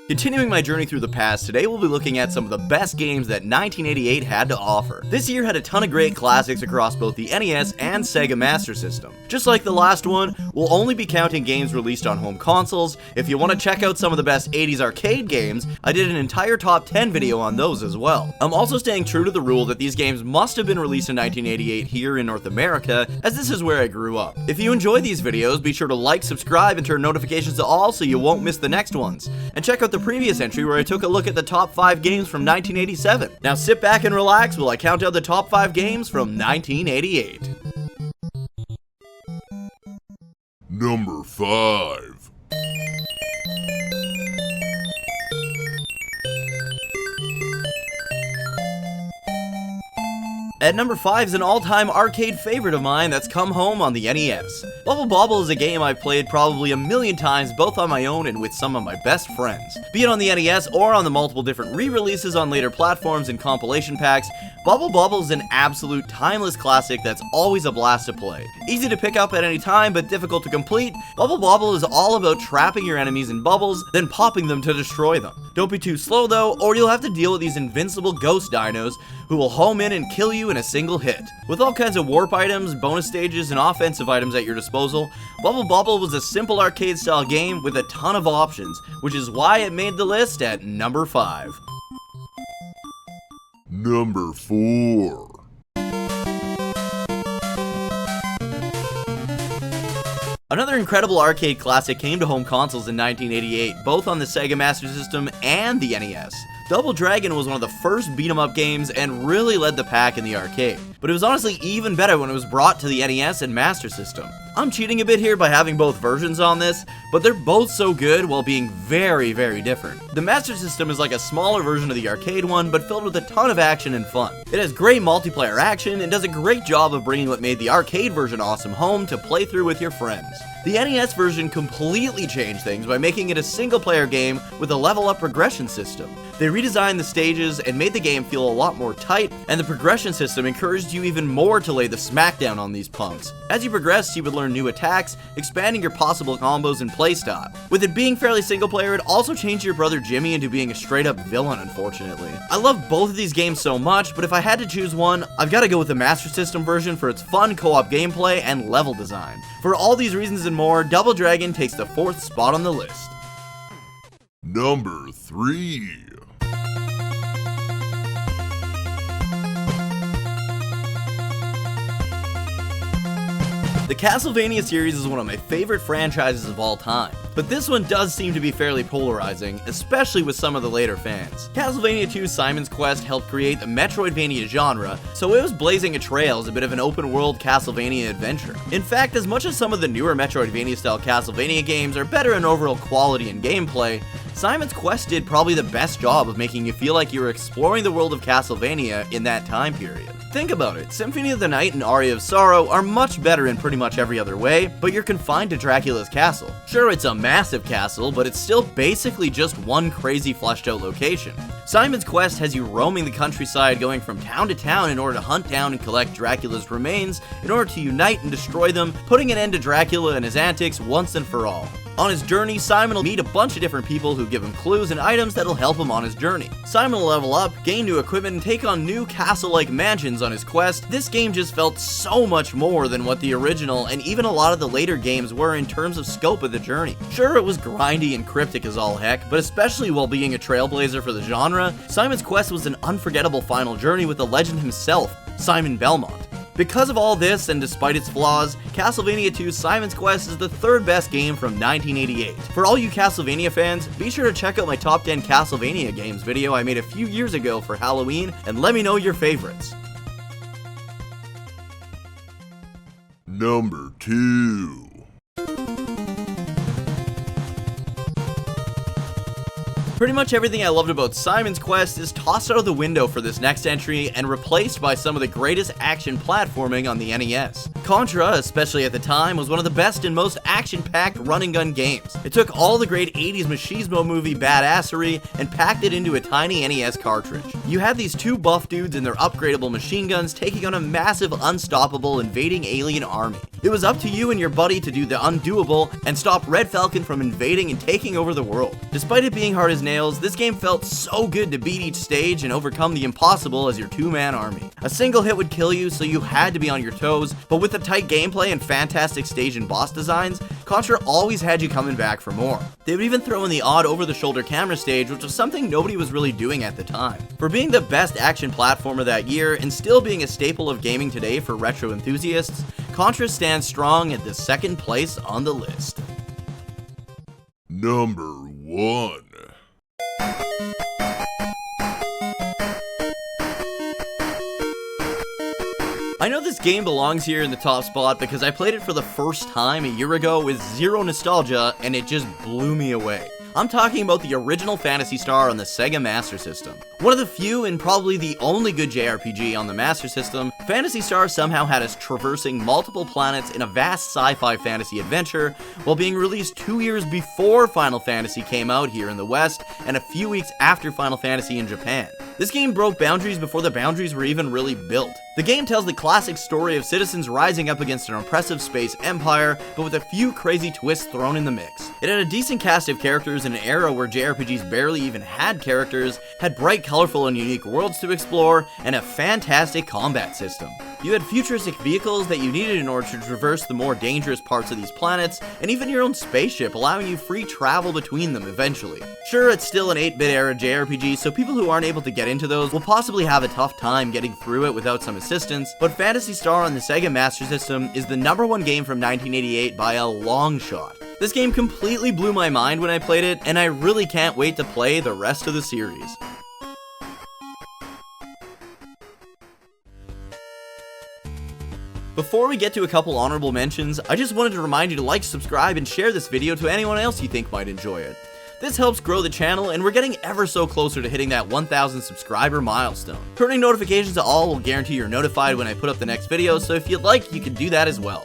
Continuing my journey through the past, today we'll be looking at some of the best games that 1988 had to offer. This year had a ton of great classics across both the NES and Sega Master System. Just like the last one, we'll only be counting games released on home consoles. If you want to check out some of the best 80s arcade games, I did an entire top 10 video on those as well. I'm also staying true to the rule that these games must have been released in 1988 here in North America, as this is where I grew up. If you enjoy these videos, be sure to like, subscribe, and turn notifications to all so you won't miss the next ones. And check out the previous entry where I took a look at the top 5 games from 1987. Now sit back and relax while I count out the top 5 games from 1988. Number 5. At number 5 is an all-time arcade favorite of mine that's come home on the NES. Bubble Bobble is a game I've played probably a million times, both on my own and with some of my best friends. Be it on the NES or on the multiple different re-releases on later platforms and compilation packs, Bubble Bobble is an absolute timeless classic that's always a blast to play. Easy to pick up at any time, but difficult to complete, Bubble Bobble is all about trapping your enemies in bubbles, then popping them to destroy them. Don't be too slow though, or you'll have to deal with these invincible ghost dinos who will home in and kill you in a single hit. With all kinds of warp items, bonus stages, and offensive items at your disposal, Bubble Bobble was a simple arcade-style game with a ton of options, which is why it made the list at number 5. Number 4. Another incredible arcade classic came to home consoles in 1988, both on the Sega Master System and the NES. Double Dragon was one of the first beat-em-up games and really led the pack in the arcade, but it was honestly even better when it was brought to the NES and Master System. I'm cheating a bit here by having both versions on this, but they're both so good while being very, very different. The Master System is like a smaller version of the arcade one, but filled with a ton of action and fun. It has great multiplayer action and does a great job of bringing what made the arcade version awesome home to play through with your friends. The NES version completely changed things by making it a single-player game with a level-up progression system. They redesigned the stages and made the game feel a lot more tight, and the progression system encouraged you even more to lay the smackdown on these punks. As you progressed, you would learn new attacks, expanding your possible combos and playstyle. With it being fairly single-player, it also changed your brother Jimmy into being a straight-up villain, unfortunately. I love both of these games so much, but if I had to choose one, I've got to go with the Master System version for its fun co-op gameplay and level design. For all these reasons and more, Double Dragon takes the 4th spot on the list. Number 3. The Castlevania series is one of my favorite franchises of all time, but this one does seem to be fairly polarizing, especially with some of the later fans. Castlevania 2 Simon's Quest helped create the Metroidvania genre, so it was blazing a trail as a bit of an open-world Castlevania adventure. In fact, as much as some of the newer Metroidvania-style Castlevania games are better in overall quality and gameplay, Simon's Quest did probably the best job of making you feel like you were exploring the world of Castlevania in that time period. Think about it, Symphony of the Night and Aria of Sorrow are much better in pretty much every other way, but you're confined to Dracula's castle. Sure, it's a massive castle, but it's still basically just one crazy fleshed out location. Simon's Quest has you roaming the countryside, going from town to town in order to hunt down and collect Dracula's remains, in order to unite and destroy them, putting an end to Dracula and his antics once and for all. On his journey, Simon will meet a bunch of different people who give him clues and items that'll help him on his journey. Simon will level up, gain new equipment, and take on new castle-like mansions on his quest. This game just felt so much more than what the original and even a lot of the later games were in terms of scope of the journey. Sure, it was grindy and cryptic as all heck, but especially while being a trailblazer for the genre, Simon's Quest was an unforgettable final journey with the legend himself, Simon Belmont. Because of all this, and despite its flaws, Castlevania 2 Simon's Quest is the 3rd best game from 1988. For all you Castlevania fans, be sure to check out my top 10 Castlevania games video I made a few years ago for Halloween, and let me know your favorites. Number 2. Pretty much everything I loved about Simon's Quest is tossed out of the window for this next entry and replaced by some of the greatest action platforming on the NES. Contra, especially at the time, was one of the best and most action-packed run-and-gun games. It took all the great 80s machismo movie badassery and packed it into a tiny NES cartridge. You had these two buff dudes and their upgradable machine guns taking on a massive, unstoppable, invading alien army. It was up to you and your buddy to do the undoable and stop Red Falcon from invading and taking over the world. Despite it being hard as nails, this game felt so good to beat each stage and overcome the impossible as your two-man army. A single hit would kill you, so you had to be on your toes, but with the tight gameplay and fantastic stage and boss designs, Contra always had you coming back for more. They would even throw in the odd over-the-shoulder camera stage, which was something nobody was really doing at the time. For being the best action platformer that year, and still being a staple of gaming today for retro enthusiasts, Contra stands strong at the second place on the list. Number 1. I know this game belongs here in the top spot because I played it for the first time a year ago with zero nostalgia and it just blew me away. I'm talking about the original Phantasy Star on the Sega Master System. One of the few and probably the only good JRPG on the Master System, Phantasy Star somehow had us traversing multiple planets in a vast sci-fi fantasy adventure while being released 2 years before Final Fantasy came out here in the West and a few weeks after Final Fantasy in Japan. This game broke boundaries before the boundaries were even really built. The game tells the classic story of citizens rising up against an oppressive space empire, but with a few crazy twists thrown in the mix. It had a decent cast of characters in an era where JRPGs barely even had characters, had bright, colorful, and unique worlds to explore, and a fantastic combat system. You had futuristic vehicles that you needed in order to traverse the more dangerous parts of these planets, and even your own spaceship, allowing you free travel between them eventually. Sure, it's still an 8-bit era JRPG, so people who aren't able to get into those will possibly have a tough time getting through it without some assistance, but Phantasy Star on the Sega Master System is the #1 game from 1988 by a long shot. This game completely blew my mind when I played it, and I really can't wait to play the rest of the series. Before we get to a couple honorable mentions, I just wanted to remind you to like, subscribe, and share this video to anyone else you think might enjoy it. This helps grow the channel, and we're getting ever so closer to hitting that 1,000 subscriber milestone. Turning notifications to all will guarantee you're notified when I put up the next video, so if you'd like, you can do that as well.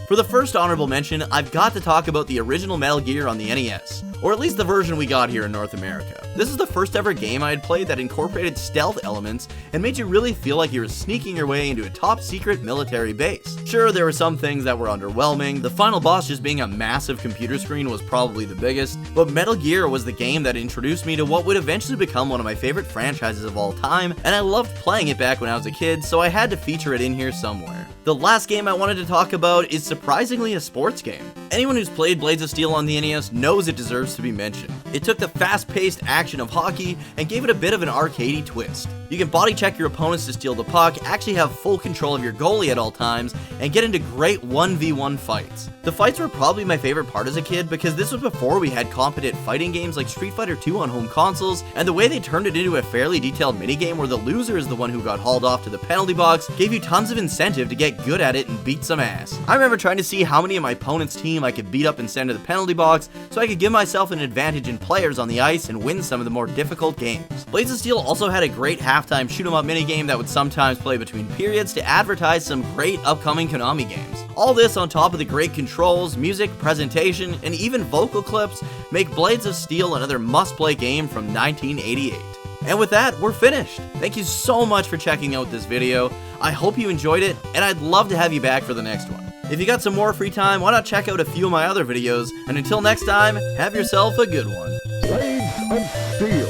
For the first honorable mention, I've got to talk about the original Metal Gear on the NES, or at least the version we got here in North America. This is the first ever game I had played that incorporated stealth elements and made you really feel like you were sneaking your way into a top secret military base. Sure, there were some things that were underwhelming, the final boss just being a massive computer screen was probably the biggest, but Metal Gear was the game that introduced me to what would eventually become one of my favorite franchises of all time, and I loved playing it back when I was a kid, so I had to feature it in here somewhere. The last game I wanted to talk about is surprisingly a sports game. Anyone who's played Blades of Steel on the NES knows it deserves to be mentioned. It took the fast-paced action of hockey and gave it a bit of an arcadey twist. You can body check your opponents to steal the puck, actually have full control of your goalie at all times, and get into great 1v1 fights. The fights were probably my favorite part as a kid because this was before we had competent fighting games like Street Fighter 2 on home consoles, and the way they turned it into a fairly detailed minigame where the loser is the one who got hauled off to the penalty box gave you tons of incentive to get good at it and beat some ass. I remember trying to see how many of my opponent's team I could beat up and send to the penalty box so I could give myself an advantage in players on the ice and win some of the more difficult games. Blades of Steel also had a great halftime shoot-'em-up minigame that would sometimes play between periods to advertise some great upcoming Konami games. All this on top of the great controls, music, presentation, and even vocal clips make Blades of Steel another must-play game from 1988. And with that, we're finished. Thank you so much for checking out this video. I hope you enjoyed it, and I'd love to have you back for the next one. If you got some more free time, why not check out a few of my other videos, and until next time, have yourself a good one. Blades of Steel.